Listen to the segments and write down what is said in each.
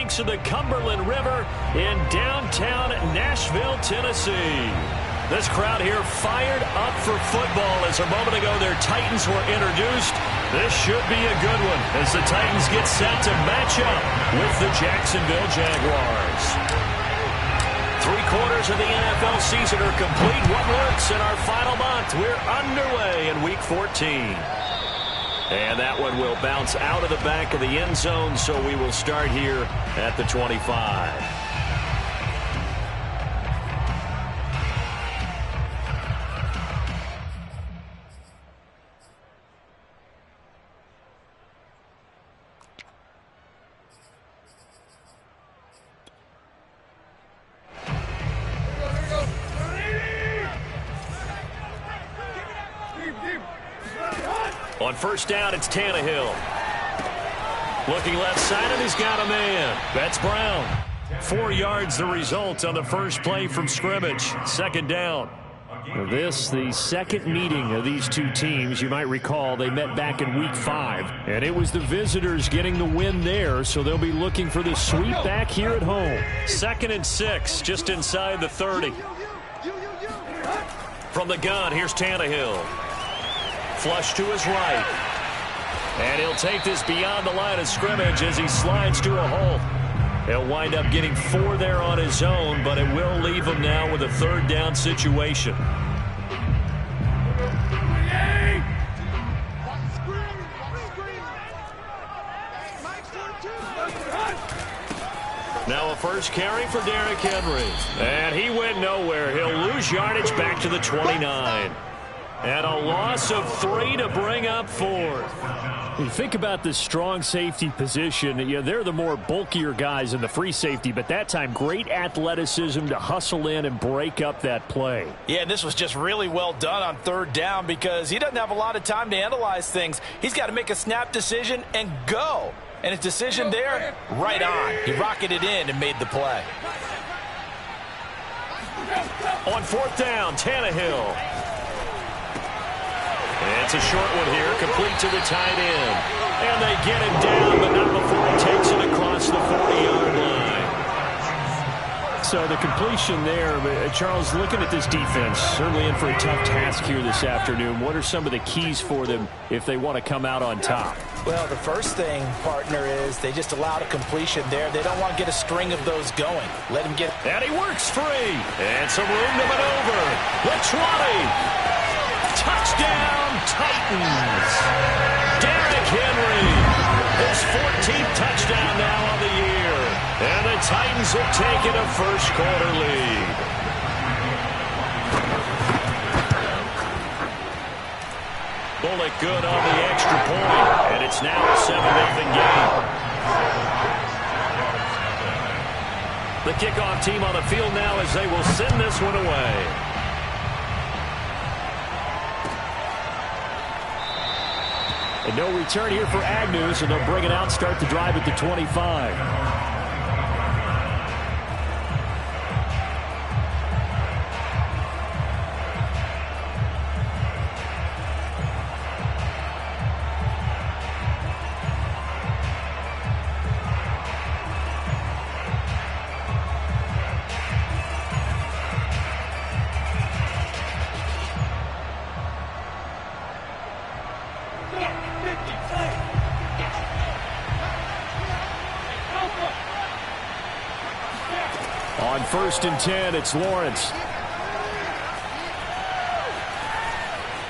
banks of the Cumberland River in downtown Nashville, Tennessee. This crowd here fired up for football as a moment ago their Titans were introduced. This should be a good one as the Titans get set to match up with the Jacksonville Jaguars. 3/4 of the NFL season are complete. What works in our final month? We're underway in Week 14. And that one will bounce out of the back of the end zone, so we will start here at the 25. On first down, it's Tannehill. Looking left side, and he's got a man. That's Brown. 4 yards the result on the first play from scrimmage. Second down. This, the second meeting of these two teams. You might recall they met back in Week 5. And it was the visitors getting the win there, so they'll be looking for the sweep back here at home. 2nd and 6, just inside the 30. From the gun, here's Tannehill. Flush to his right. And he'll take this beyond the line of scrimmage as he slides to a hole. He'll wind up getting 4 there on his own, but it will leave him now with a third down situation. Now a first carry for Derrick Henry. And he went nowhere. He'll lose yardage back to the 29. And a loss of 3 to bring up 4. You think about the strong safety position. They're the more bulkier guys in the free safety, but that time great athleticism to hustle in and break up that play. Yeah, and this was just really well done on third down because he doesn't have a lot of time to analyze things. He's got to make a snap decision and go. And his decision there, right on. He rocketed in and made the play. On fourth down, Tannehill. It's a short one here, complete to the tight end. And they get him down, but not before he takes it across the 40-yard line. So the completion there, Charles, looking at this defense, certainly in for a tough task here this afternoon. What are some of the keys for them if they want to come out on top? Well, the first thing, partner, is they just allowed a completion there. They don't want to get a string of those going. Let him get... And he works free. And some room to maneuver. The 20. Touchdown, Titans. Derrick Henry, his 14th touchdown now on the year. And the Titans have taken a first-quarter lead. Bullock good on the extra point, and it's now a 7-0 game. The kickoff team on the field now as they will send this one away. And no return here for Agnew, so they'll bring it out, start the drive at the 25. On 1st and 10, it's Lawrence.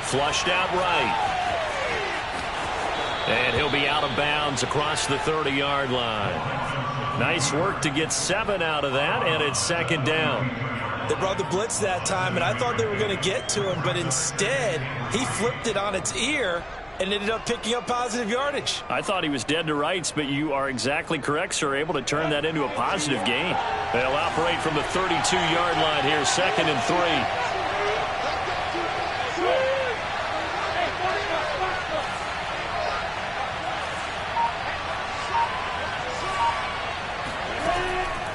Flushed out right. And he'll be out of bounds across the 30-yard line. Nice work to get 7 out of that, and it's second down. They brought the blitz that time, and I thought they were going to get to him, but instead he flipped it on its ear and ended up picking up positive yardage. I thought he was dead to rights, but you are exactly correct, sir. Able to turn that into a positive gain. They'll operate from the 32-yard line here, 2nd and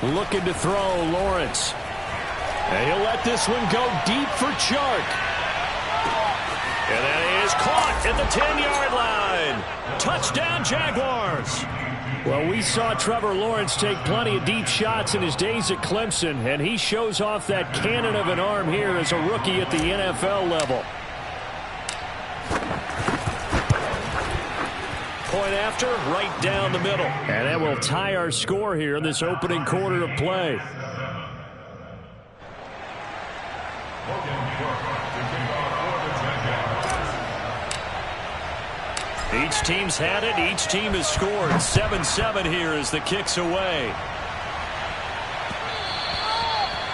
3. Looking to throw, Lawrence. And he'll let this one go deep for Chark. And that is caught at the 10-yard line. Touchdown, Jaguars. Well, we saw Trevor Lawrence take plenty of deep shots in his days at Clemson, and he shows off that cannon of an arm here as a rookie at the NFL level. Point after, right down the middle. And that will tie our score here in this opening quarter of play. Each team's had it. Each team has scored. 7-7 here as the kick's away.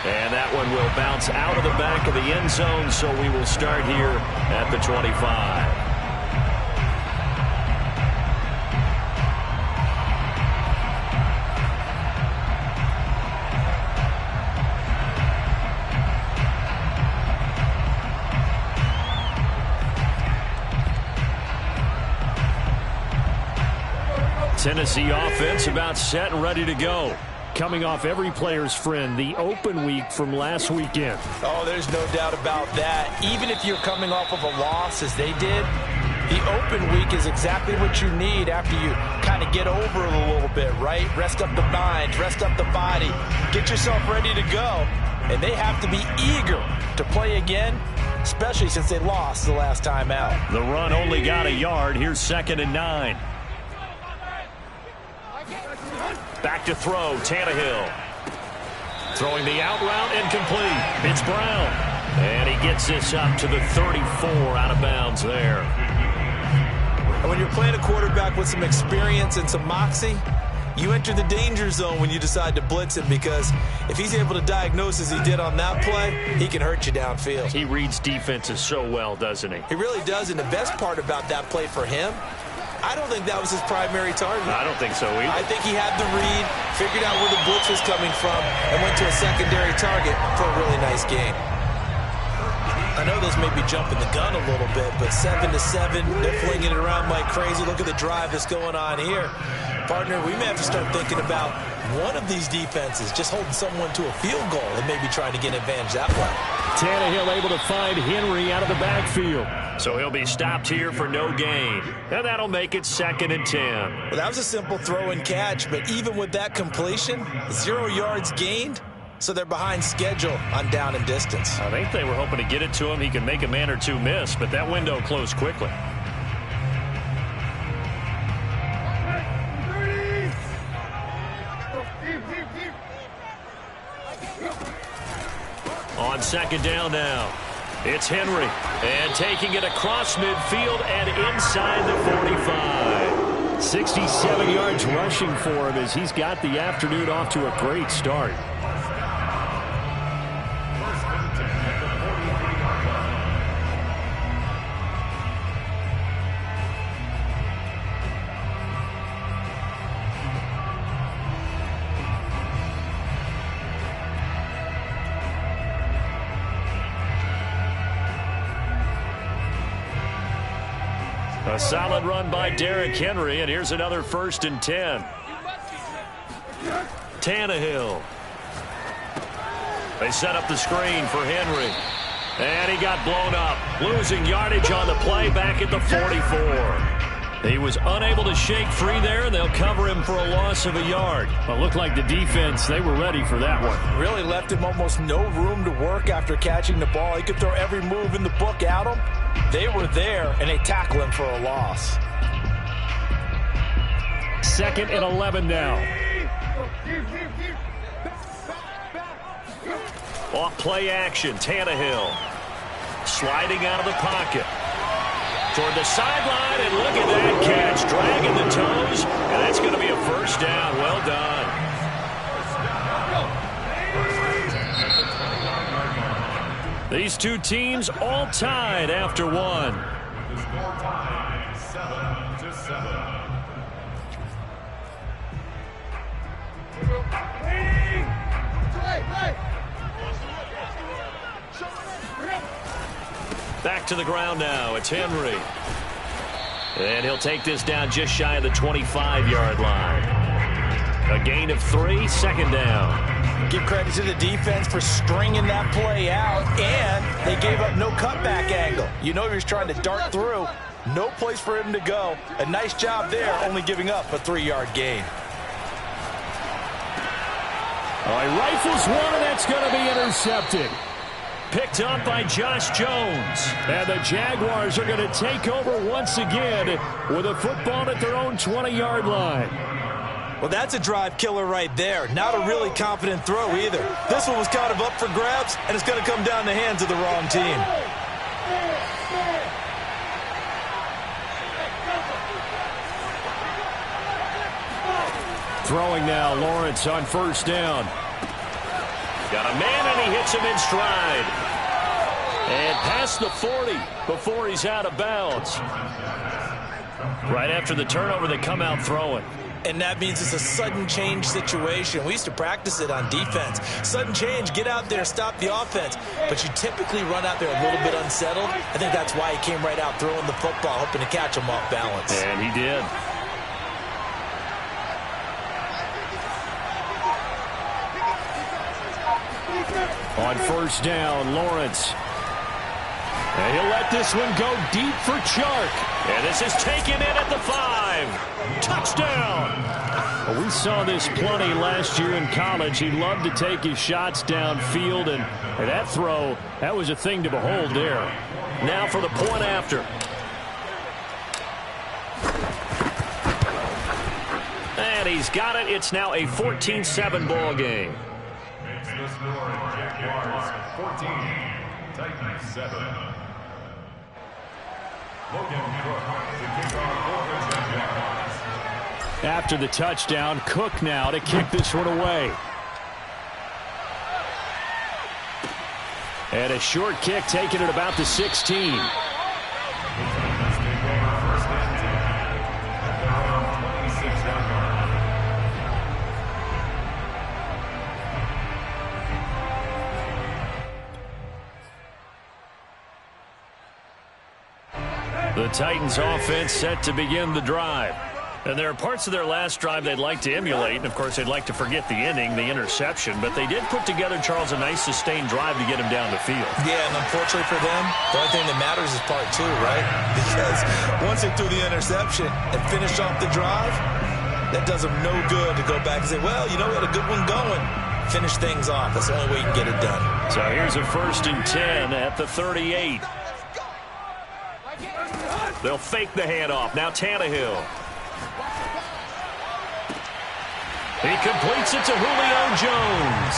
And that one will bounce out of the back of the end zone, so we will start here at the 25. Tennessee offense about set and ready to go. Coming off every player's friend, the open week from last weekend. Oh, there's no doubt about that. Even if you're coming off of a loss as they did, the open week is exactly what you need after you kind of get over it a little bit, right? Rest up the mind, rest up the body, get yourself ready to go. And they have to be eager to play again, especially since they lost the last time out. The run only got a yard. Here's 2nd and 9. Back to throw, Tannehill. Throwing the out route, incomplete. It's Brown. And he gets this up to the 34, out of bounds there. And when you're playing a quarterback with some experience and some moxie, you enter the danger zone when you decide to blitz him, because if he's able to diagnose as he did on that play, he can hurt you downfield. He reads defenses so well, doesn't he? He really does, and the best part about that play for him, I don't think that was his primary target. I don't think so either. I think he had the read, figured out where the blitz was coming from, and went to a secondary target for a really nice game. I know this may be jumping the gun a little bit, but 7-7, they're flinging it around like crazy. Look at the drive that's going on here. Partner, we may have to start thinking about one of these defenses just holding someone to a field goal and maybe trying to get advantage that way. Tannehill able to find Henry out of the backfield. So he'll be stopped here for no gain. And that'll make it 2nd and 10. Well, that was a simple throw and catch, but even with that completion, 0 yards gained, so they're behind schedule on down and distance. I think they were hoping to get it to him. He can make a man or two miss, but that window closed quickly. On 2nd down now, it's Henry. And taking it across midfield and inside the 45. 67 yards rushing for him as he's got the afternoon off to a great start. A solid run by Derrick Henry, and here's another 1st and 10. Tannehill. They set up the screen for Henry. And he got blown up. Losing yardage on the play back at the 44. He was unable to shake free there, and they'll cover him for a loss of a yard. Well, it looked like the defense, they were ready for that one. Really left him almost no room to work after catching the ball. He could throw every move in the book at him. They were there, and they tackle him for a loss. 2nd and 11 now. Off play action, Tannehill. Sliding out of the pocket. Toward the sideline, and look at that catch. Dragging the toes, and that's going to be a 1st down. Well done. These two teams all tied after one. Back to the ground now. It's Henry. And he'll take this down just shy of the 25-yard line. A gain of 3, 2nd down. Give credit to the defense for stringing that play out, and they gave up no cutback angle. You know he was trying to dart through. No place for him to go. A nice job there, only giving up a 3-yard gain. He rifles one, and that's going to be intercepted. Picked up by Josh Jones. And the Jaguars are going to take over once again with a football at their own 20-yard line. Well, that's a drive killer right there. Not a really confident throw either. This one was kind of up for grabs, and it's going to come down the hands of the wrong team. Throwing now, Lawrence on first down. Got a man, and he hits him in stride. And past the 40 before he's out of bounds. Right after the turnover, they come out throwing. And that means it's a sudden change situation. We used to practice it on defense. Sudden change, get out there, stop the offense. But you typically run out there a little bit unsettled. I think that's why he came right out throwing the football, hoping to catch him off balance. And he did. On first down, Lawrence. And he'll let this one go deep for Chark. And this is taken in at the 5. Touchdown. Well, we saw this plenty last year in college. He loved to take his shots downfield, and that throw, that was a thing to behold there. Now for the point after. And he's got it. It's now a 14-7 ball game. Jaguars 14, Titans 7. Logan Cook to kick off for the Jaguars. After the touchdown, Cook now to kick this one away. And a short kick taken at about the 16. The Titans offense set to begin the drive. And there are parts of their last drive they'd like to emulate. And, of course, they'd like to forget the inning, the interception. But they did put together, Charles, a nice sustained drive to get him down the field. Yeah, and unfortunately for them, the only thing that matters is part 2, right? Because once they threw the interception and finished off the drive, that does them no good to go back and say, well, you know, we had a good one going. Finish things off. That's the only way you can get it done. So here's a 1st and 10 at the 38. They'll fake the handoff. Now Tannehill. He completes it to Julio Jones.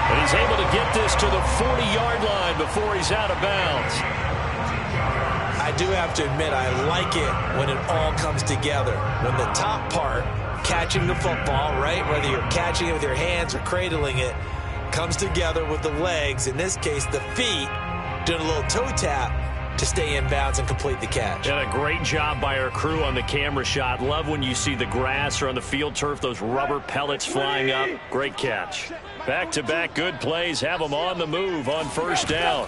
And he's able to get this to the 40-yard line before he's out of bounds. I do have to admit, I like it when it all comes together. When the top part, catching the football, right, whether you're catching it with your hands or cradling it, comes together with the legs, in this case the feet, doing a little toe tap to stay in bounds and complete the catch. And a great job by our crew on the camera shot. Love when you see the grass or on the field turf, those rubber pellets flying up. Great catch. Back-to-back good plays have them on the move on first down.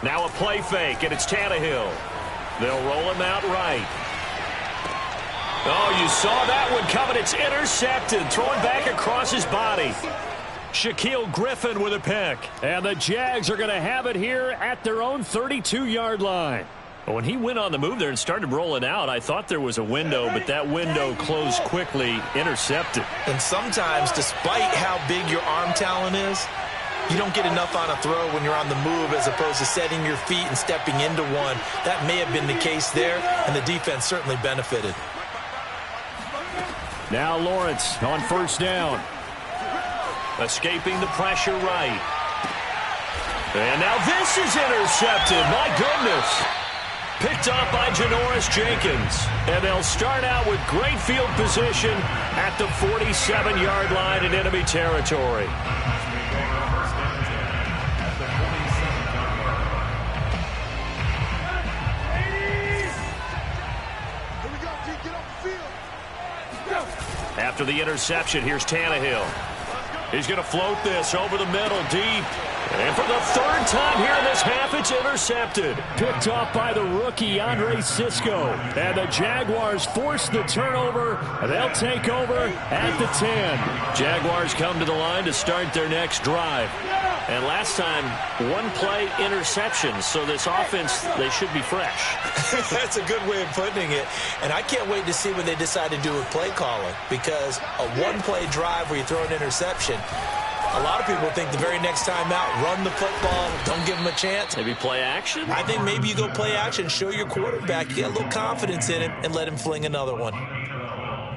Now a play fake, and it's Tannehill. They'll roll him out right. Oh, you saw that one coming. It's intercepted, thrown back across his body. Shaquille Griffin with a pick. And the Jags are going to have it here at their own 32-yard line. But when he went on the move there and started rolling out, I thought there was a window, but that window closed quickly, intercepted. And sometimes, despite how big your arm talent is, you don't get enough on a throw when you're on the move as opposed to setting your feet and stepping into one. That may have been the case there, and the defense certainly benefited. Now Lawrence on first down. Escaping the pressure right. And now this is intercepted. My goodness. Picked up by Janoris Jenkins. And they'll start out with great field position at the 47-yard line in enemy territory. After the interception, here's Tannehill. He's going to float this over the middle, deep. And for the 3rd time here in this half, it's intercepted. Picked off by the rookie, Andre Cisco. And the Jaguars force the turnover. They'll take over at the 10. Jaguars come to the line to start their next drive. And last time, 1-play interception. So this offense, they should be fresh. That's a good way of putting it. And I can't wait to see what they decide to do with play calling. Because a 1-play drive where you throw an interception, A lot of people think the very next time out, run the football, don't give him a chance. Maybe play action? I think maybe you go play action, show your quarterback, you get a little confidence in him, and let him fling another one.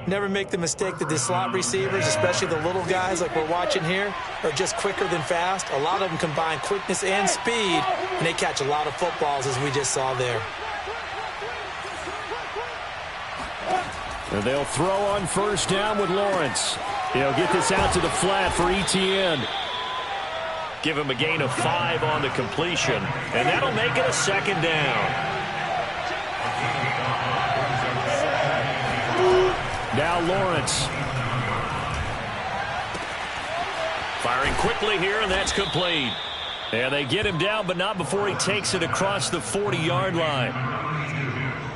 Never make the mistake that the slot receivers, especially the little guys like we're watching here, are just quicker than fast. A lot of them combine quickness and speed, and they catch a lot of footballs, as we just saw there. And they'll throw on first down with Lawrence. He'll get this out to the flat for Etienne. Give him a gain of 5 on the completion, and that'll make it a second down. Now Lawrence. Firing quickly here, and that's complete. And they get him down, but not before he takes it across the 40-yard line.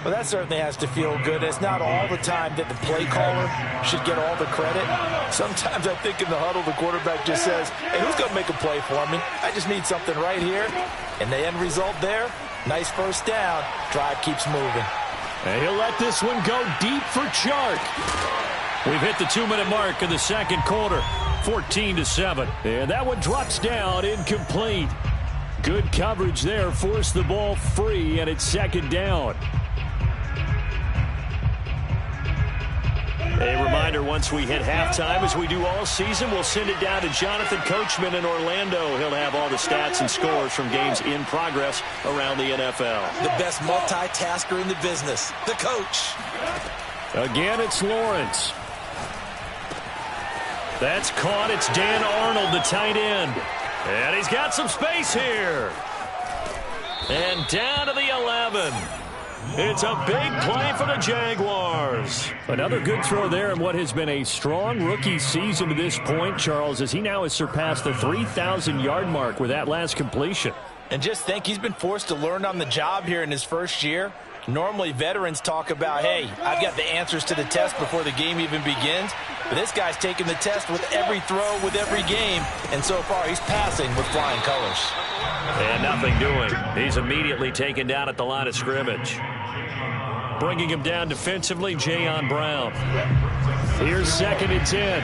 Well, that certainly has to feel good. It's not all the time that the play caller should get all the credit. Sometimes I think in the huddle, the quarterback just says, hey, who's going to make a play for me? I just need something right here. And the end result there, nice first down. Drive keeps moving. And he'll let this one go deep for Chark. We've hit the 2-minute mark in the second quarter, 14-7. And that one drops down, incomplete. Good coverage there, forced the ball free, and it's second down. A reminder, once we hit halftime, as we do all season, we'll send it down to Jonathan Coachman in Orlando. He'll have all the stats and scores from games in progress around the NFL. The best multitasker in the business, the coach. Again, it's Lawrence. That's caught. It's Dan Arnold, the tight end. And he's got some space here. And down to the 11. It's a big play for the Jaguars. Another good throw there in what has been a strong rookie season to this point, Charles, as he now has surpassed the 3,000-yard mark with that last completion. And just think, he's been forced to learn on the job here in his first year. Normally, veterans talk about, hey, I've got the answers to the test before the game even begins. But this guy's taking the test with every throw, with every game. And so far, he's passing with flying colors. And nothing doing. He's immediately taken down at the line of scrimmage. Bringing him down defensively, Jayon Brown. Here's 2nd and 10.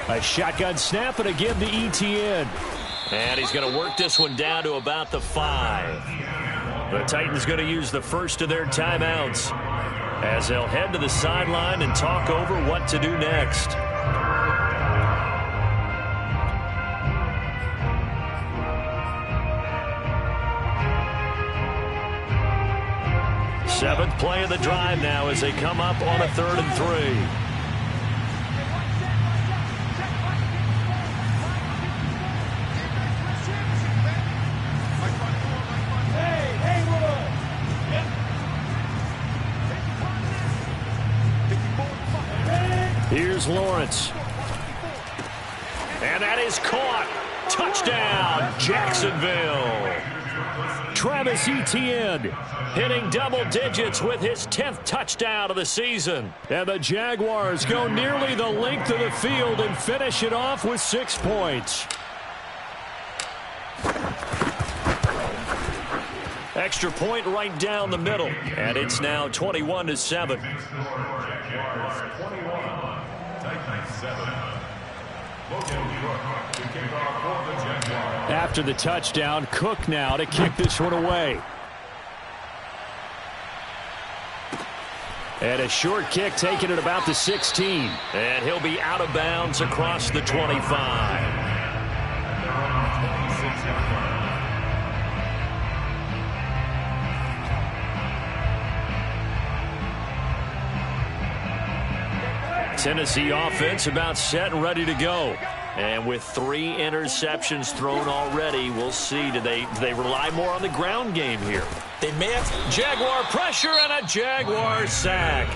A shotgun snap, and again to Etienne. And he's going to work this one down to about the 5. The Titans going to use the first of their timeouts as they'll head to the sideline and talk over what to do next. Seventh play of the drive now as they come up on a 3rd and 3. Here's Lawrence. And that is caught. Touchdown, Jacksonville. Travis Etienne hitting double digits with his 10th touchdown of the season. And the Jaguars go nearly the length of the field and finish it off with 6 points. Extra point right down the middle. And it's now 21-7. After the touchdown, Cook now to kick this one away. And a short kick taken at about the 16. And he'll be out of bounds across the 25. Tennessee offense about set and ready to go. And with 3 interceptions thrown already, we'll see. Do they rely more on the ground game here? They may have. Jaguar pressure and a Jaguar sack.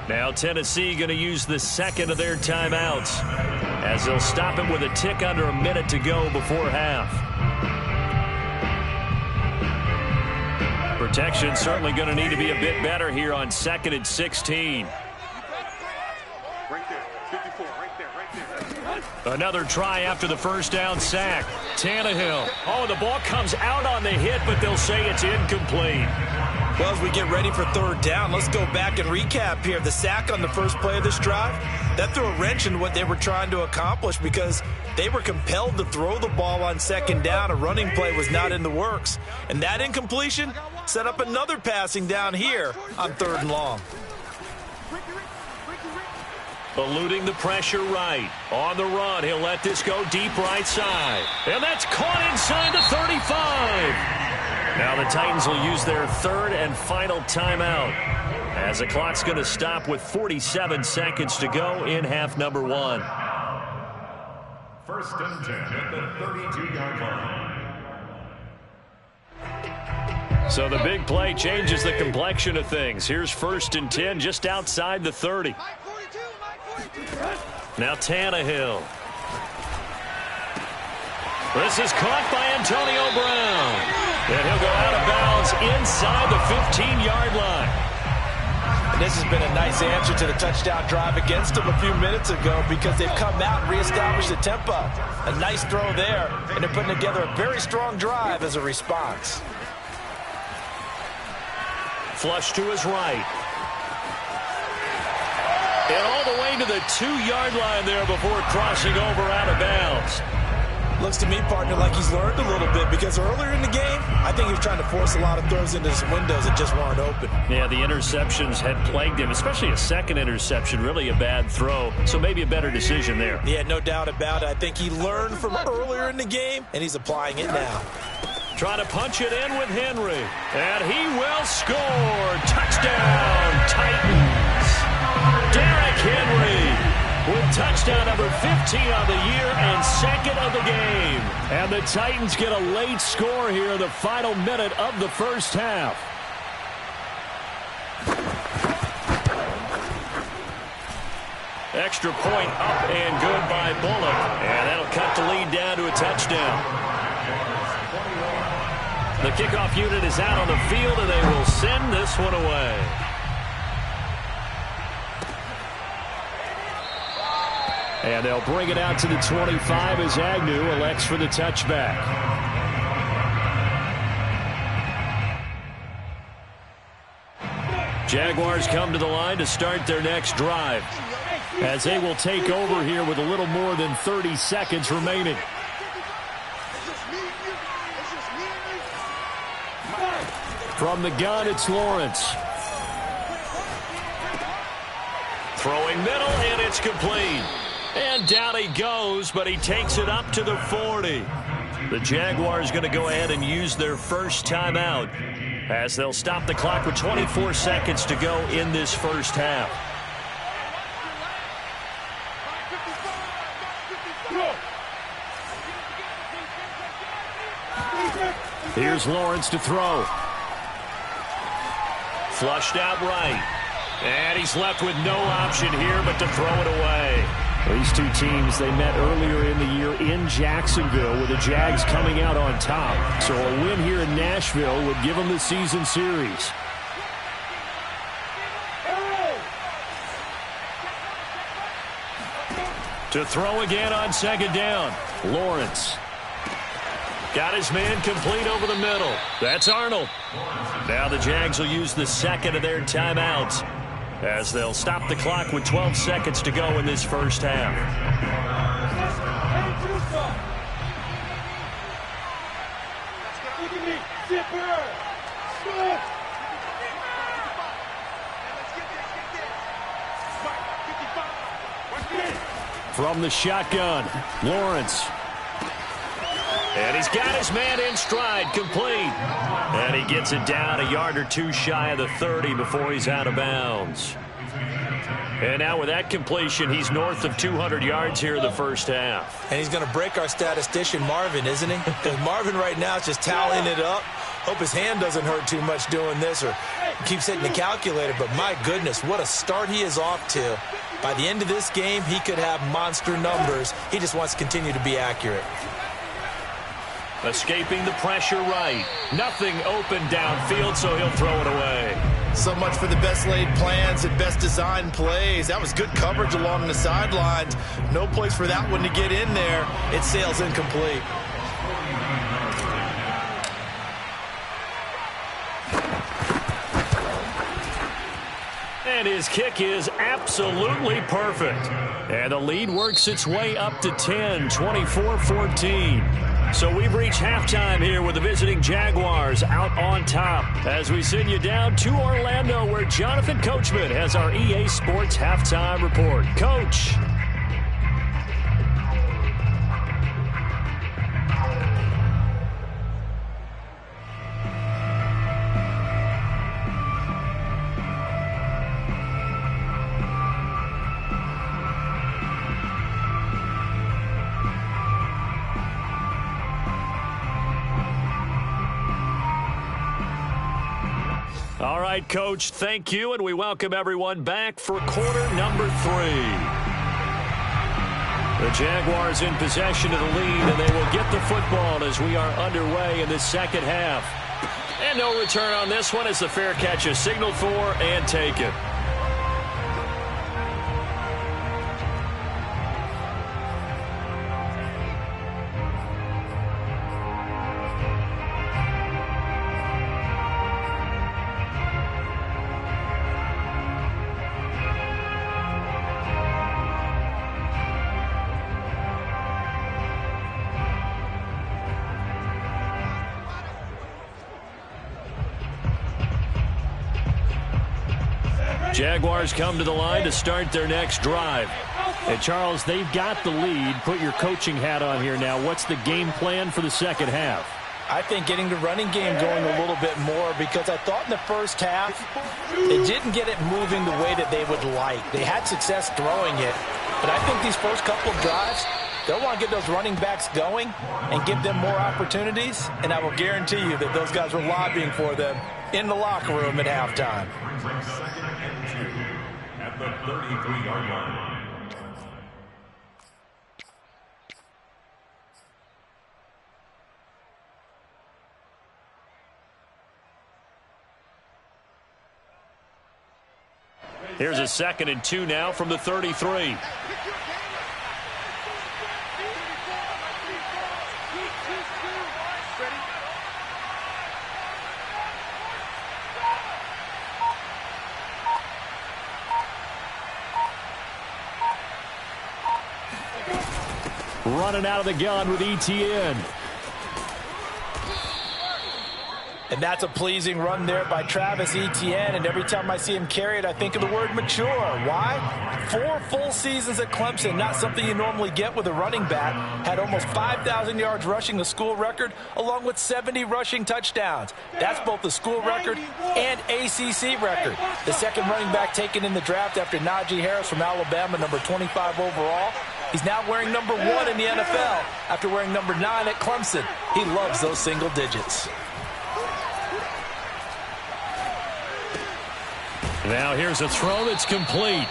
Now Tennessee going to use the 2nd of their timeouts as they'll stop it with a tick under a minute to go before half. Protection certainly going to need to be a bit better here on 2nd and 16. Right there. 54. Right there. Another try after the first down sack. Tannehill. Oh, the ball comes out on the hit, but they'll say it's incomplete. Well, as we get ready for third down, let's go back and recap here. The sack on the first play of this drive, that threw a wrench in what they were trying to accomplish because they were compelled to throw the ball on second down. A running play was not in the works. And that incompletion set up another passing down here on third and long. Eluding the pressure right. On the run, he'll let this go deep right side. And that's caught inside the 35. Now the Titans will use their third and final timeout as the clock's going to stop with 47 seconds to go in half number one. First and 10 at the 32-yard line. So the big play changes the complexion of things. Here's first and 10 just outside the 30. Now Tannehill. This is caught by Antonio Brown. And he'll go out of bounds inside the 15-yard line. And this has been a nice answer to the touchdown drive against them a few minutes ago because they've come out and reestablished the tempo. A nice throw there, and they're putting together a very strong drive as a response. Flush to his right. And all the way to the 2-yard line there before crossing over out of bounds. Looks to me, partner, like he's learned a little bit because earlier in the game, I think he was trying to force a lot of throws into his windows that just weren't open. Yeah, the interceptions had plagued him, especially a second interception, really a bad throw. So maybe a better decision there. Yeah, no doubt about it. I think he learned from earlier in the game, and he's applying it now. Trying to punch it in with Henry. And he will score. Touchdown, Titans. Derrick Henry with touchdown number 15 on the year and second of the game. And the Titans get a late score here in the final minute of the first half. Extra point up and good by Bullock. And that'll cut the lead down to a touchdown. The kickoff unit is out on the field, and they will send this one away. And they'll bring it out to the 25 as Agnew elects for the touchback. Jaguars come to the line to start their next drive as they will take over here with a little more than 30 seconds remaining. From the gun, it's Lawrence. Throwing middle, and it's complete. And down he goes, but he takes it up to the 40. The Jaguars going to go ahead and use their first timeout as they'll stop the clock with 24 seconds to go in this first half. Here's Lawrence to throw. Flushed out right. And he's left with no option here but to throw it away. These two teams, they met earlier in the year in Jacksonville with the Jags coming out on top. So a win here in Nashville would give them the season series. To throw again on second down. Lawrence. Got his man complete over the middle. That's Arnold. Now the Jags will use the second of their timeouts as they'll stop the clock with 12 seconds to go in this first half. From the shotgun, Lawrence. And he's got his man in stride, complete. And he gets it down a yard or two shy of the 30 before he's out of bounds. And now with that completion, he's north of 200 yards here in the first half. And he's going to break our statistician, Marvin, isn't he? Because Marvin right now is just tallying it up. Hope his hand doesn't hurt too much doing this or keeps hitting the calculator. But my goodness, what a start he is off to. By the end of this game, he could have monster numbers. He just wants to continue to be accurate. Escaping the pressure right. Nothing open downfield, so he'll throw it away. So much for the best laid plans and best designed plays. That was good coverage along the sidelines. No place for that one to get in there. It sails incomplete. And his kick is absolutely perfect. And the lead works its way up to 10, 24-14. So we've reached halftime here with the visiting Jaguars out on top as we send you down to Orlando where Jonathan Coachman has our EA Sports halftime report. Coach. All right, Coach, thank you, and we welcome everyone back for quarter number 3. The Jaguars in possession of the lead, and they will get the football as we are underway in the second half. And no return on this one as the fair catch is signaled for and taken. Jaguars come to the line to start their next drive. And Charles, they've got the lead. Put your coaching hat on here now. What's the game plan for the second half? I think getting the running game going a little bit more because I thought in the first half they didn't get it moving the way that they would like. They had success throwing it, but I think these first couple of drives, they'll want to get those running backs going and give them more opportunities, and I will guarantee you that those guys were lobbying for them in the locker room at halftime. At the 33-yard line. Here's a 2nd and 2 now from the 33. Running out of the gun with Etienne. And that's a pleasing run there by Travis Etienne. And every time I see him carry it, I think of the word mature. Why? 4 full seasons at Clemson, not something you normally get with a running back. Had almost 5,000 yards rushing, the school record, along with 70 rushing touchdowns. That's both the school record and ACC record. The second running back taken in the draft after Najee Harris from Alabama, number 25 overall. He's now wearing number 1 in the NFL after wearing number 9 at Clemson. He loves those single digits. Now here's a throw that's complete.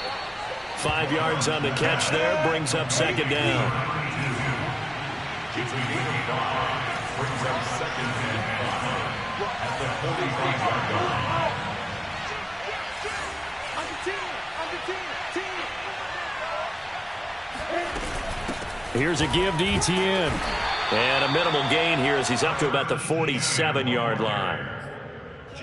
5 yards on the catch there, brings up 2nd down. Brings up 2nd and 5 at the 45-yard line. Here's a give to Etienne. And a minimal gain here as he's up to about the 47-yard line.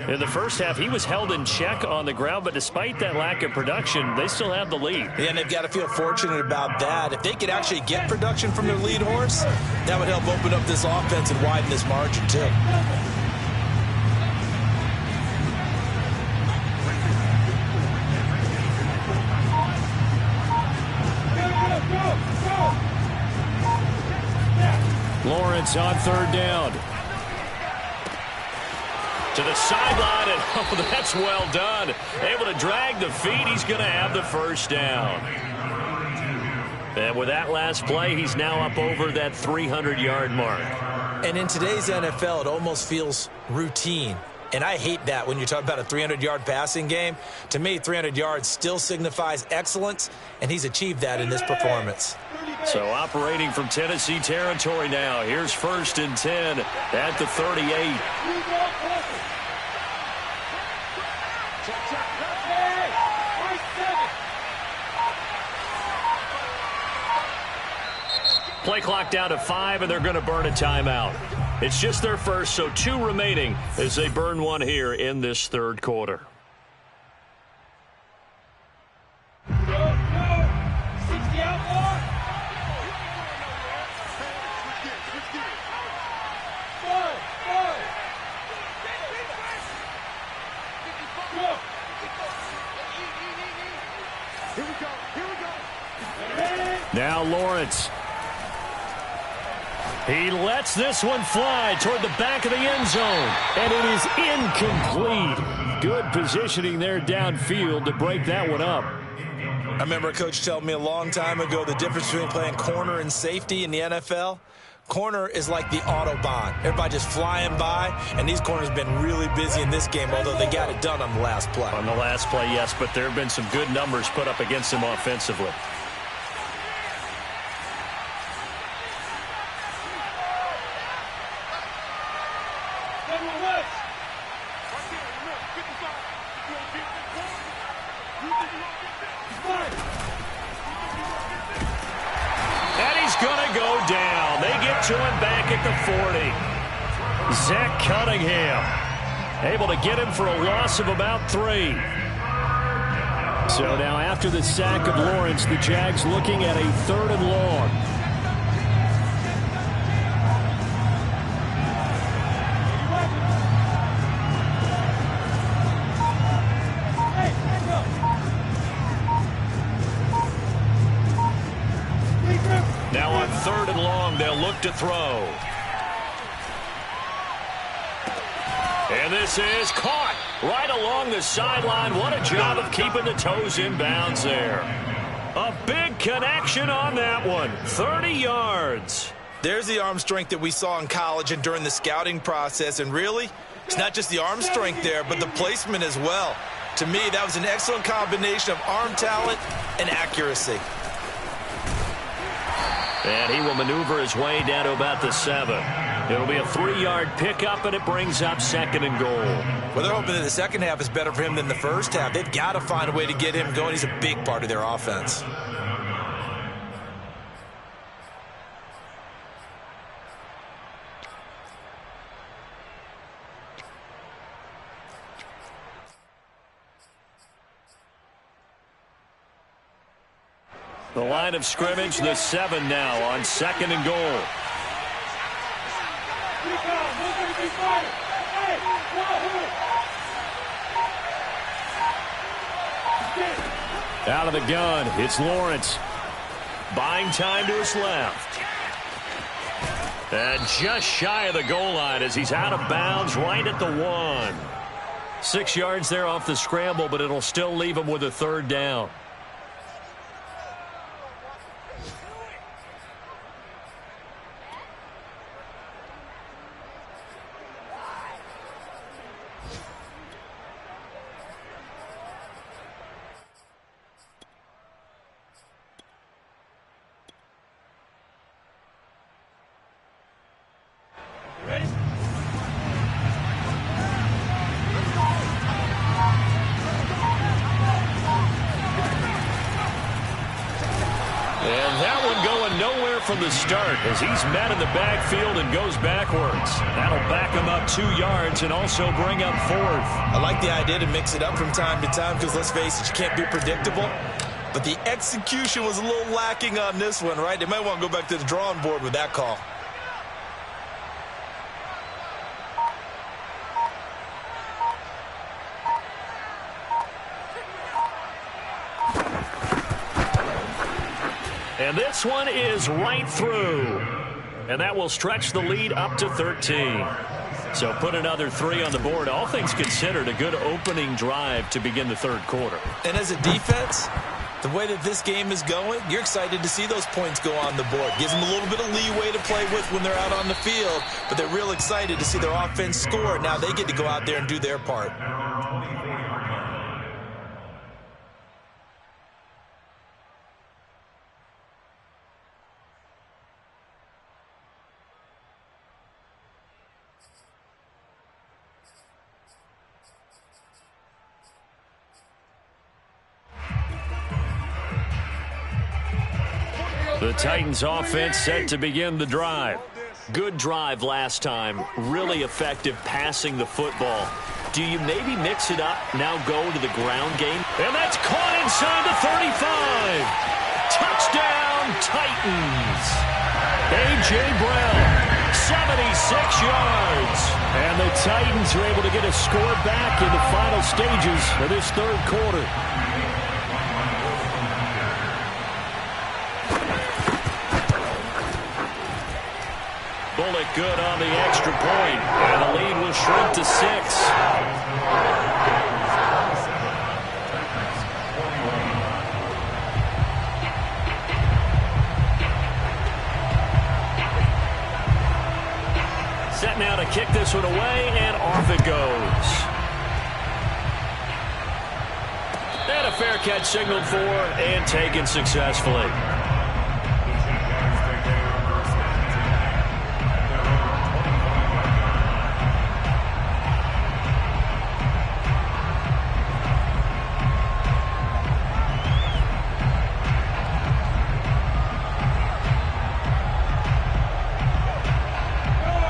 In the first half, he was held in check on the ground, but despite that lack of production, they still have the lead. Yeah, and they've got to feel fortunate about that. If they could actually get production from their lead horse, that would help open up this offense and widen this margin, too. Lawrence on 3rd down. To the sideline, and oh, that's well done. Able to drag the feet. He's going to have the first down. And with that last play, he's now up over that 300-yard mark. And in today's NFL, it almost feels routine. And I hate that when you talk about a 300-yard passing game. To me, 300 yards still signifies excellence, and he's achieved that in this performance. So operating from Tennessee territory now. Here's 1st and 10 at the 38. Play clock down to 5, and they're going to burn a timeout. It's just their first, so 2 remaining as they burn one here in this third quarter. Now Lawrence. He lets this one fly toward the back of the end zone, and it is incomplete. Good positioning there downfield to break that one up. I remember a coach telling me a long time ago the difference between playing corner and safety in the NFL. Corner is like the Autobahn. Everybody just flying by, and these corners have been really busy in this game, although they got it done on the last play. On the last play, yes, but there have been some good numbers put up against them offensively. To him back at the 40. Zach Cunningham able to get him for a loss of about 3. So now after the sack of Lawrence, the Jags looking at a 3rd and long. Now on 3rd and long, they'll look to throw. And this is caught right along the sideline. What a job of keeping the toes in bounds there. A big connection on that one. 30 yards. There's the arm strength that we saw in college and during the scouting process. And really, it's not just the arm strength there, but the placement as well. To me, that was an excellent combination of arm talent and accuracy. And he will maneuver his way down to about the 7. It'll be a 3-yard pickup, and it brings up 2nd and goal. Well, they're hoping that the second half is better for him than the first half. They've got to find a way to get him going. He's a big part of their offense. The line of scrimmage, the 7 now on 2nd and goal. Out of the gun, it's Lawrence. Buying time to his left. And just shy of the goal line as he's out of bounds right at the 1. 6 yards there off the scramble, but it'll still leave him with a 3rd down. From the start as he's met in the backfield and goes backwards. That'll back him up 2 yards and also bring up 4th. I like the idea to mix it up from time to time because, let's face it, you can't be predictable. But the execution was a little lacking on this one, right? They might want to go back to the drawing board with that call. And this one is right through. And that will stretch the lead up to 13. So put another 3 on the board. All things considered, a good opening drive to begin the 3rd quarter. And as a defense, the way that this game is going, you're excited to see those points go on the board. Gives them a little bit of leeway to play with when they're out on the field. But they're real excited to see their offense score. Now they get to go out there and do their part. The Titans offense set to begin the drive. Good drive last time. Really effective passing the football. Do you maybe mix it up, now go to the ground game? And that's caught inside the 35. Touchdown, Titans. A.J. Brown, 76 yards. And the Titans are able to get a score back in the final stages of this third quarter. Bullock good on the extra point, and the lead will shrink to 6. Set now to kick this one away, and off it goes. And a fair catch signaled for and taken successfully.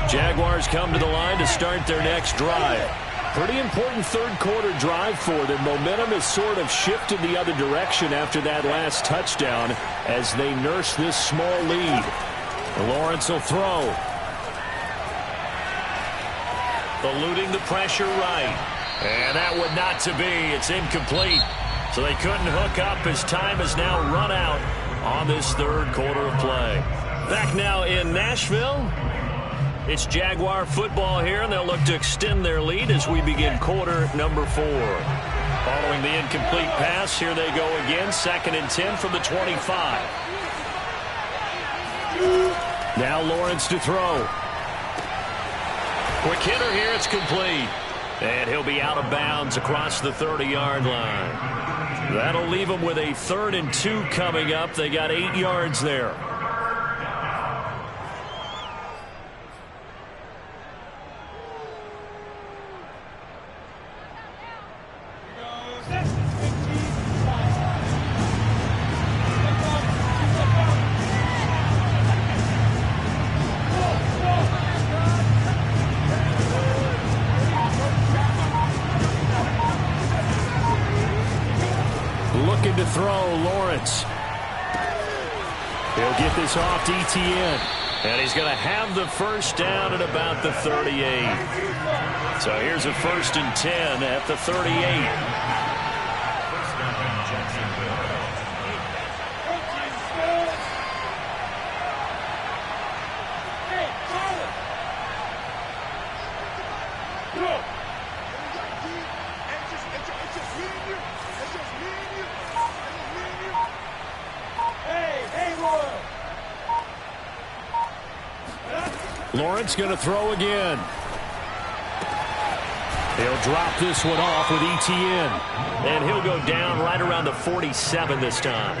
Jaguars come to the line to start their next drive. Pretty important third quarter drive for them. Momentum has sort of shifted the other direction after that last touchdown as they nurse this small lead. Lawrence will throw. Eluding the pressure right. And that would not to be. It's incomplete. So they couldn't hook up as time has now run out on this third quarter of play. Back now in Nashville. It's Jaguar football here, and they'll look to extend their lead as we begin quarter number 4. Following the incomplete pass, here they go again. 2nd and 10 from the 25. Now Lawrence to throw. Quick hitter here, it's complete. And he'll be out of bounds across the 30-yard line. That'll leave them with a 3rd and 2 coming up. They got 8 yards there. Looking to throw, Lawrence. He'll get this off to Etienne. And he's going to have the first down at about the 38. So here's a 1st and 10 at the 38. Lawrence going to throw again. He'll drop this one off with Etienne. And he'll go down right around the 47 this time.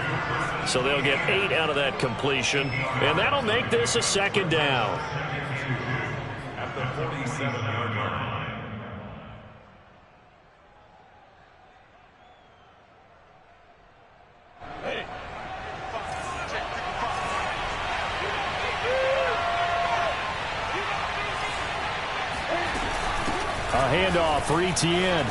So they'll get 8 out of that completion. And that'll make this a 2nd down. At the 47-yard line. A handoff for Etienne.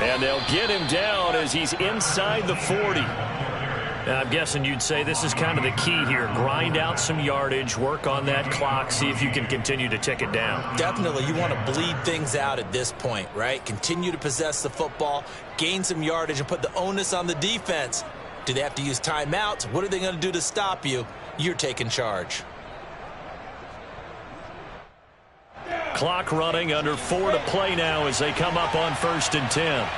And they'll get him down as he's inside the 40. Now, I'm guessing you'd say this is kind of the key here. Grind out some yardage, work on that clock, see if you can continue to tick it down. Definitely. You want to bleed things out at this point, right? Continue to possess the football, gain some yardage, and put the onus on the defense. Do they have to use timeouts? What are they going to do to stop you? You're taking charge. Clock running, under 4 to play now as they come up on 1st and 10.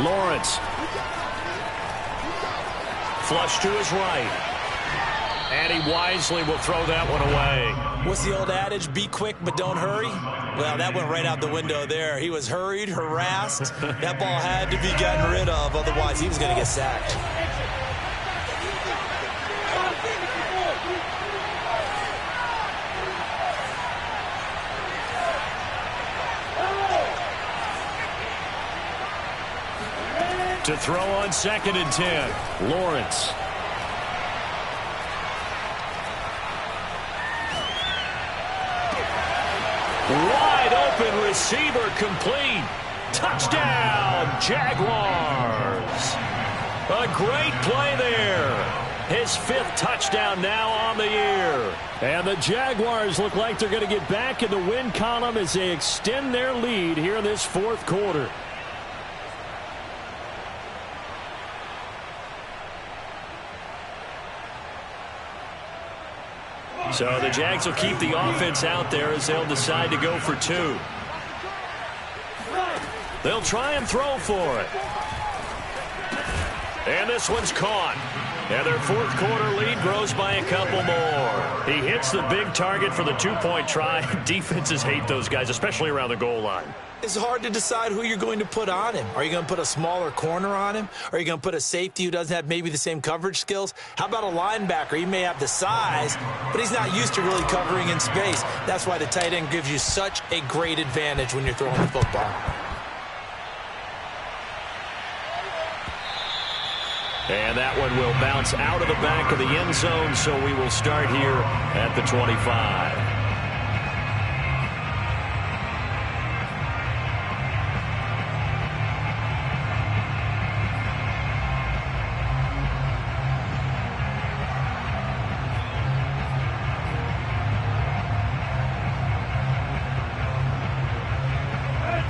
Lawrence. Flush to his right. And he wisely will throw that one away. What's the old adage? Be quick, but don't hurry. Well, that went right out the window there. He was hurried, harassed. That ball had to be gotten rid of. Otherwise, he was going to get sacked. To throw on 2nd and 10. Lawrence. Wide open receiver complete. Touchdown, Jaguars. A great play there. His 5th touchdown now on the year. And the Jaguars look like they're going to get back in the win column as they extend their lead here in this 4th quarter. So the Jags will keep the offense out there as they'll decide to go for 2. They'll try and throw for it. And this one's caught. And their 4th quarter lead grows by a couple more. He hits the big target for the 2-point try. Defenses hate those guys, especially around the goal line. It's hard to decide who you're going to put on him. Are you going to put a smaller corner on him? Are you going to put a safety who doesn't have maybe the same coverage skills? How about a linebacker? He may have the size, but he's not used to really covering in space. That's why the tight end gives you such a great advantage when you're throwing the football. And that one will bounce out of the back of the end zone, so we will start here at the 25.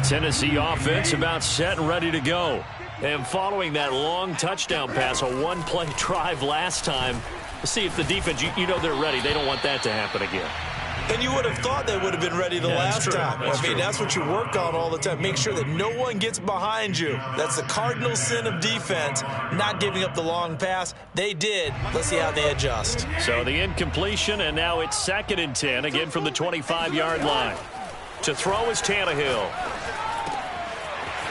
Tennessee offense about set and ready to go. And following that long touchdown pass, a 1-play drive last time, see if the defense, you know they're ready. They don't want that to happen again. And you would have thought they would have been ready the last time. That's what you work on all the time. Make sure that no one gets behind you. That's the cardinal sin of defense, not giving up the long pass. They did. Let's see how they adjust. So the incompletion, and now it's 2nd and 10, again from the 25-yard line. To throw is Tannehill.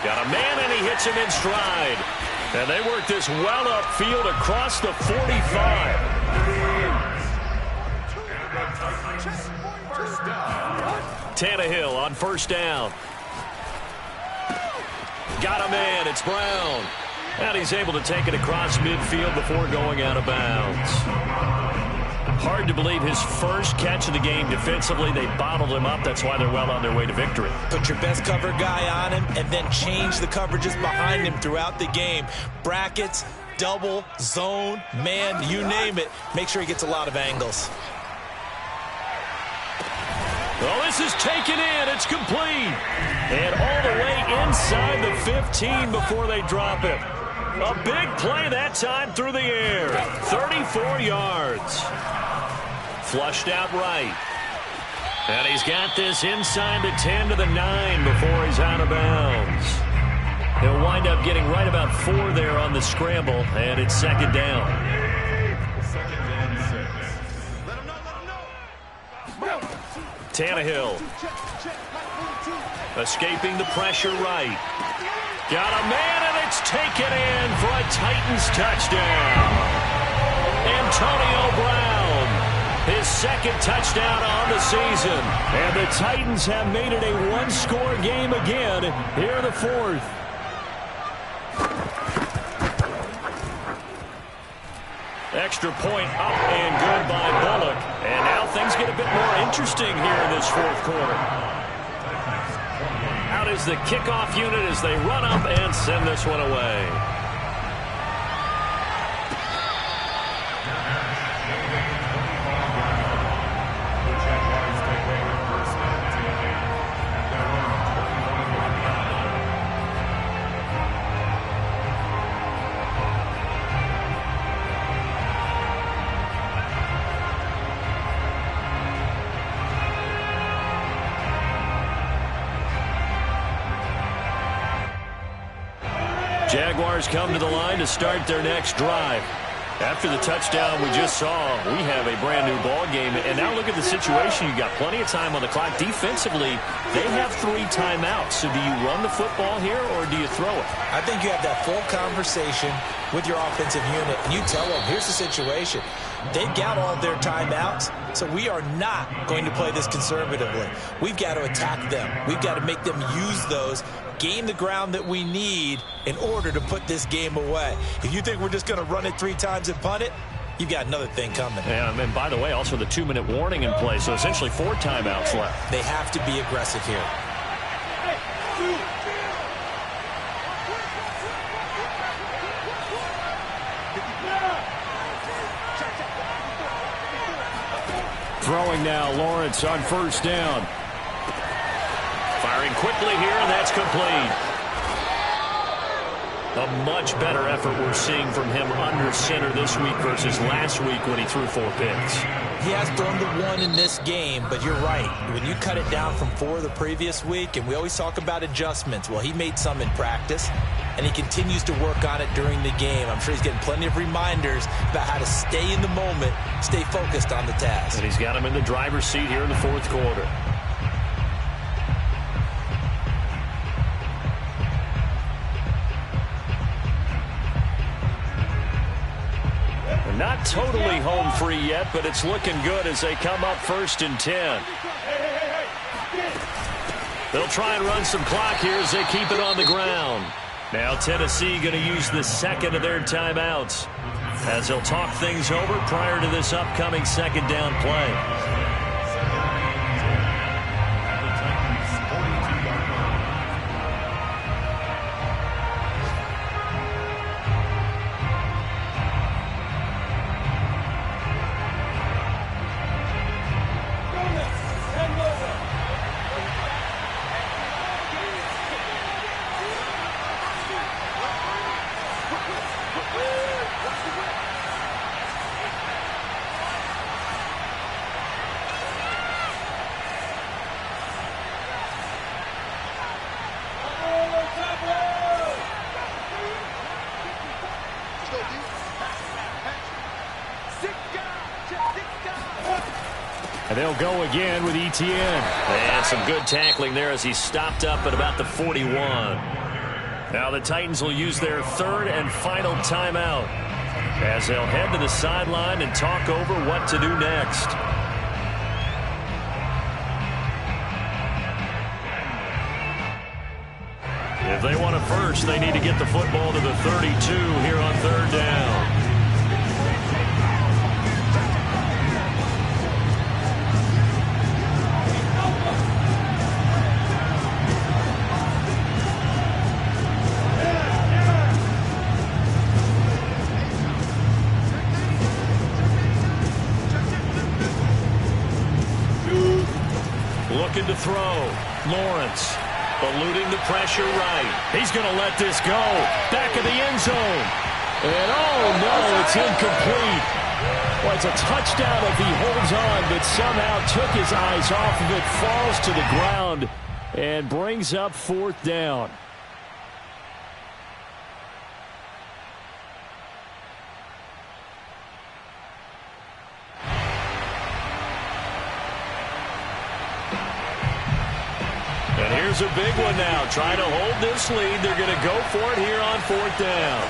Got a man, and he hits him in stride. And they work this well upfield across the 45. Tannehill on 1st down. Got a man, it's Brown. And he's able to take it across midfield before going out of bounds. Hard to believe his first catch of the game defensively. They bottled him up. That's why they're well on their way to victory. Put your best cover guy on him and then change the coverages behind him throughout the game. Brackets, double, zone, man, you name it. Make sure he gets a lot of angles. Well, this is taken in. It's complete. And all the way inside the 15 before they drop it. A big play that time through the air. 34 yards. Flushed out right. And he's got this inside the 10 to the 9 before he's out of bounds. He'll wind up getting right about 4 there on the scramble, and it's 2nd down. Tannehill. Escaping the pressure right. Got a man, and it's taken in for a Titans touchdown. Antonio Brown. His 2nd touchdown on the season. And the Titans have made it a 1-score game again here in the 4th. Extra point up and good by Bullock. And now things get a bit more interesting here in this 4th quarter. Out is the kickoff unit as they run up and send this one away. Jaguars come to the line to start their next drive. After the touchdown we just saw, we have a brand new ball game. And now look at the situation. You've got plenty of time on the clock. Defensively, they have 3 timeouts. So do you run the football here or do you throw it? I think you have that full conversation with your offensive unit, and you tell them, here's the situation. they've got all their timeouts, so we are not going to play this conservatively. We've got to attack them. We've got to make them use those, gain the ground that we need in order to put this game away. If you think we're just going to run it 3 times and punt it, you've got another thing coming. Yeah, and by the way, also the 2-minute warning in play, so essentially 4 timeouts left. They have to be aggressive here. Throwing now, Lawrence on first down. Firing quickly here, and that's complete. A much better effort we're seeing from him under center this week versus last week when he threw 4 picks. He has thrown the 1 in this game, but you're right. When you cut it down from 4 the previous week, and we always talk about adjustments, well, he made some in practice, and he continues to work on it during the game. I'm sure he's getting plenty of reminders about how to stay in the moment, stay focused on the task. And he's got him in the driver's seat here in the 4th quarter. Not totally home free yet, but it's looking good as they come up 1st and 10. They'll try and run some clock here as they keep it on the ground. Now Tennessee going to use the 2nd of their timeouts as they'll talk things over prior to this upcoming 2nd down play. And they'll go again with Etienne. And some good tackling there as he stopped up at about the 41. Now the Titans will use their 3rd and final timeout as they'll head to the sideline and talk over what to do next. If they want it first, they need to get the football to the 32 here on 3rd down. Looking to throw. Lawrence eluding the pressure right. He's going to let this go. Back of the end zone. And oh no, it's incomplete. Well, it's a touchdown if he holds on, but somehow took his eyes off of it, falls to the ground, and brings up 4th down. And here's a big one now. Trying to hold this lead. They're going to go for it here on 4th down.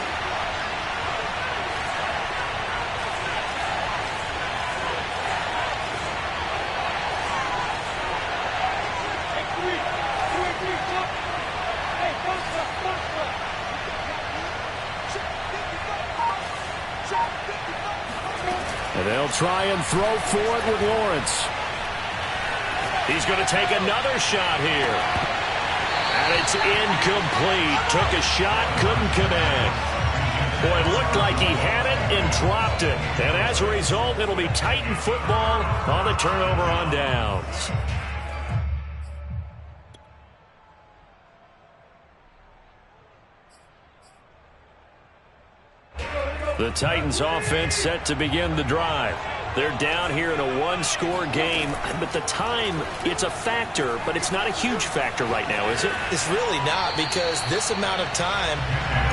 And they'll try and throw for it with Lawrence. He's going to take another shot here. And it's incomplete. Took a shot, couldn't connect. Boy, it looked like he had it and dropped it. And as a result, it'll be Titan football on the turnover on downs. The Titans offense set to begin the drive. They're down here in a 1-score game, but the time, it's a factor, but it's not a huge factor right now, is it? It's really not, because this amount of time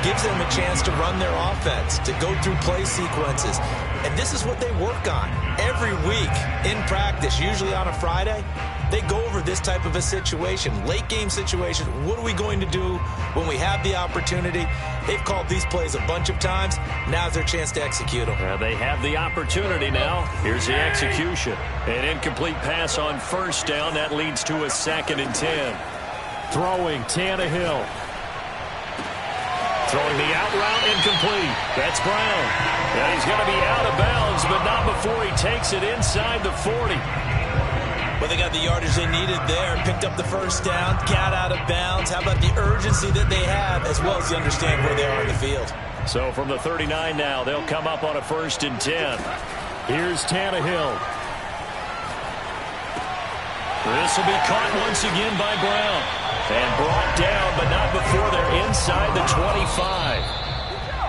gives them a chance to run their offense, to go through play sequences. And this is what they work on every week in practice, usually on a Friday. they go over this type of a situation, late game situation. What are we going to do when we have the opportunity? They've called these plays a bunch of times. Now's their chance to execute them. They have the opportunity now. Here's the execution. An incomplete pass on first down. That leads to a 2nd and 10. Throwing, Tannehill. Throwing the out route, incomplete. That's Brown. And he's going to be out of bounds, but not before he takes it inside the 40. Well, they got the yardage they needed there. Picked up the first down, got out of bounds. How about the urgency that they have, as well as you understand where they are in the field? So from the 39 now, they'll come up on a 1st and 10. Here's Tannehill. This will be caught once again by Brown. And brought down, but not before they're inside the 25.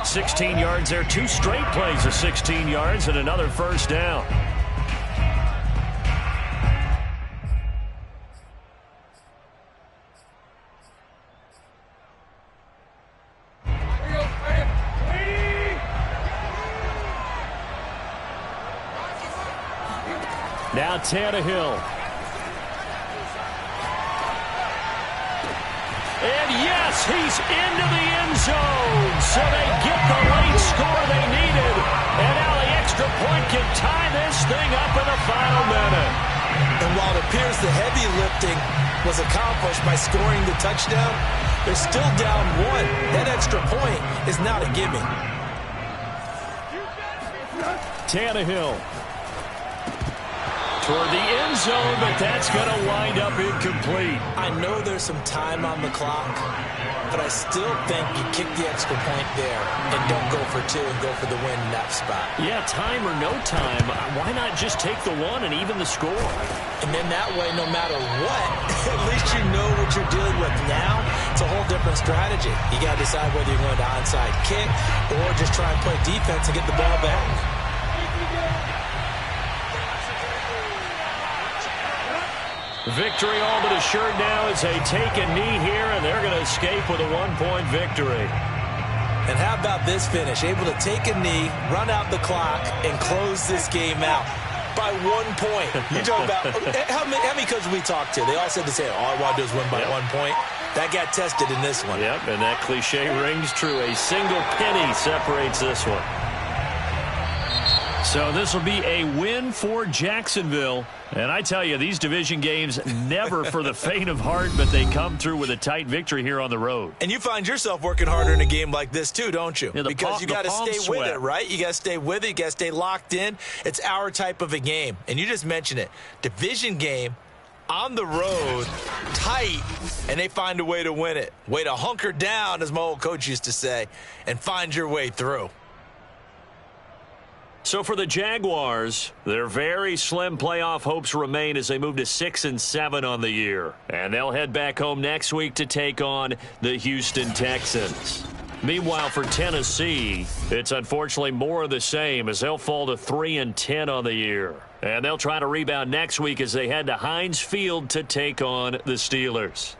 16 yards there. 2 straight plays of 16 yards and another 1st down. Now Tannehill. And yes, he's into the end zone. So they get the late score they needed. And now the extra point can tie this thing up in the final minute. And while it appears the heavy lifting was accomplished by scoring the touchdown, they're still down 1. That extra point is not a gimme. Tannehill. Toward the end zone, but that's going to wind up incomplete. I know there's some time on the clock, but I still think you kick the extra point there and don't go for 2 and go for the win in that spot. Yeah, time or no time, why not just take the 1 and even the score? And then that way, no matter what, at least you know what you're dealing with now. It's a whole different strategy. You got to decide whether you're going to onside kick or just try and play defense and get the ball back. Victory all but assured now as they take a knee here, and they're going to escape with a 1-point victory. And how about this finish? Able to take a knee, run out the clock, and close this game out by 1 point. You talk about how many coaches we talked to? They all said the same. All I want to do is win by 1 point. That got tested in this one. Yep, and that cliche rings true. A single penny separates this one. So this will be a win for Jacksonville. And I tell you, these division games, never for the faint of heart, but they come through with a tight victory here on the road. And you find yourself working harder in a game like this too, don't you? Yeah, because you got to stay with it, right? You got to stay with it. You got to stay locked in. It's our type of a game. And you just mentioned it. Division game, on the road, tight, and they find a way to win it. Way to hunker down, as my old coach used to say, and find your way through. So for the Jaguars, their very slim playoff hopes remain as they move to 6-7 on the year. And they'll head back home next week to take on the Houston Texans. Meanwhile, for Tennessee, it's unfortunately more of the same as they'll fall to 3-10 on the year. And they'll try to rebound next week as they head to Heinz Field to take on the Steelers.